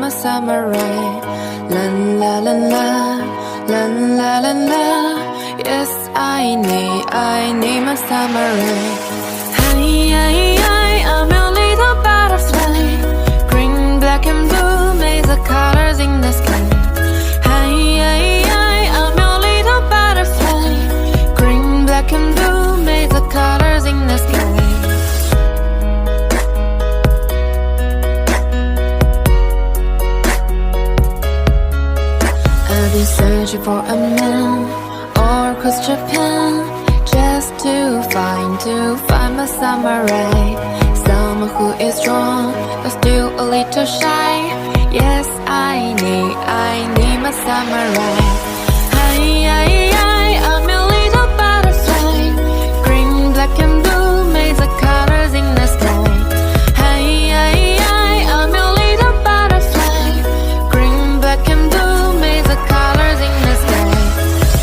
my samurai. La la la la, la la la la. Yes, I need my samurai. Hi, hi, hi, I'm a little butterfly. Green, black and blue, make the colors in the sky. Hi, hi, hi, I'm a little butterfly. Green, black and blue, make the colors in the sky. I've been searching for a man or across Japan, just to find my samurai. Someone who is strong but still a little shy. Yes, I need my samurai. Hi, hi, hi, I'm a little butterfly. Green, black and blue, make the colors in the sky. Hi, hi, hi, I'm a little butterfly. Green, black and blue, make the colors in the sky.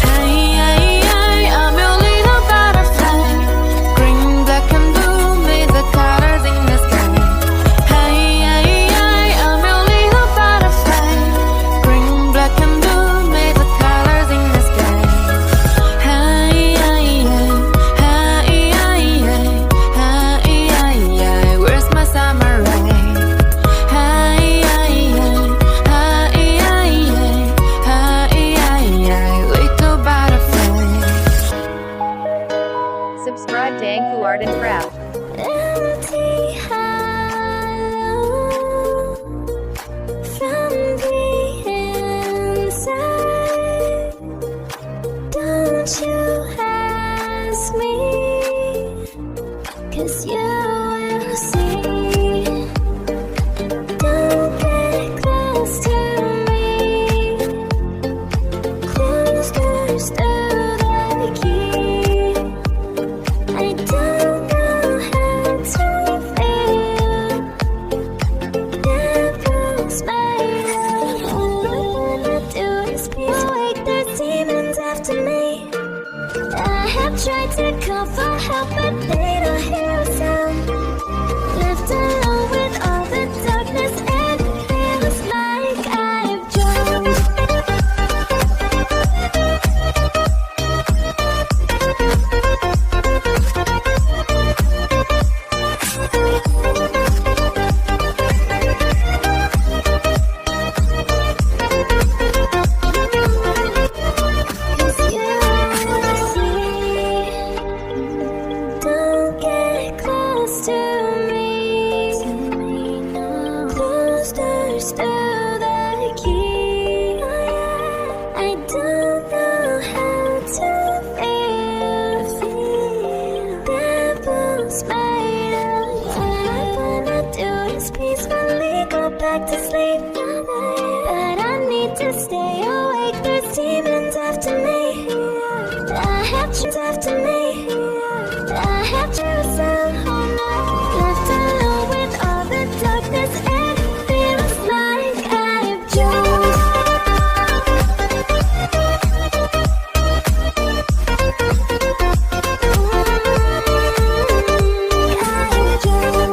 Hi, hi, hi, I'm a little butterfly. Green, black and blue, make the colors in the sky. Hi, hi, hi, I'm a little butterfly. Green, black and blue, make the colors in the sky. Hi, hi, hi, hi, hi, hi, hi, where's my samurai? Hi, hi, hi, hi, hi, hi, little butterfly. Subscribe to Anku Art and Craft. Empty hollow from the inside. Don't you ask me, 'cause you will see. Don't get close to me. Close doors to the key. I don't know how to feel. Devil's made of. All I wanna do is peace. Wait, there's demons after me. I have tried to call for help, but they don't hear a sound. Left alone with all the darkness, and it feels like I've drowned. Don't get close to me. Close doors to the key. I don't know how to feel. Devil's made of. All I wanna do is peacefully go back to sleep. But I need to stay awake. There's demons after me. I have dreams after me. I have chosen left alone with all the darkness, and it feels like I've drowned. I've drowned.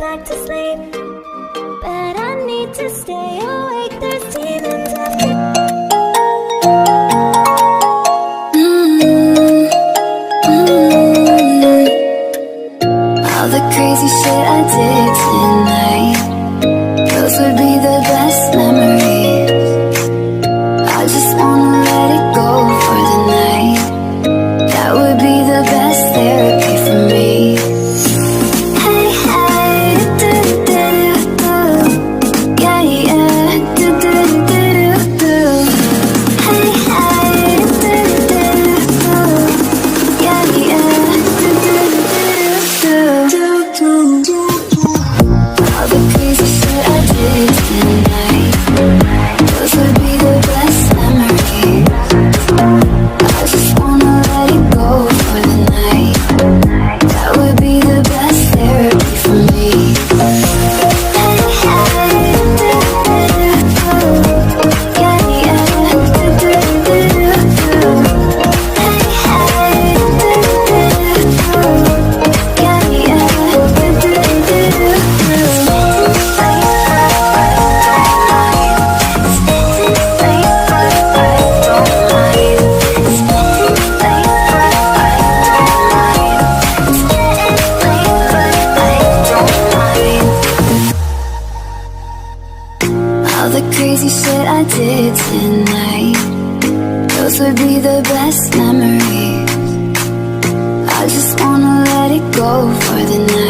back to sleep, but I need to stay awake. There's demons after. All the crazy shit I did tonight, those would be the best memories. I just wanna let it go for the night. That would be the best therapy for me. Hey, hey, do-do-do-do. Yeah, yeah, do-do-do-do-do. Hey, hey, do-do-do-do. Yeah, yeah, do-do-do-do. All the crazy shit I did tonight, those would be the best memories. I just wanna let it go for the night. That would be the best therapy for me. Hey, hey, do-do-do-do. Yeah, yeah, do-do-do-do-do. Hey, hey, do-do-do-do. Yeah, yeah, do-do-do-do-do. All the crazy shit I did tonight, those would be the best memories. I just wanna let it go for the night.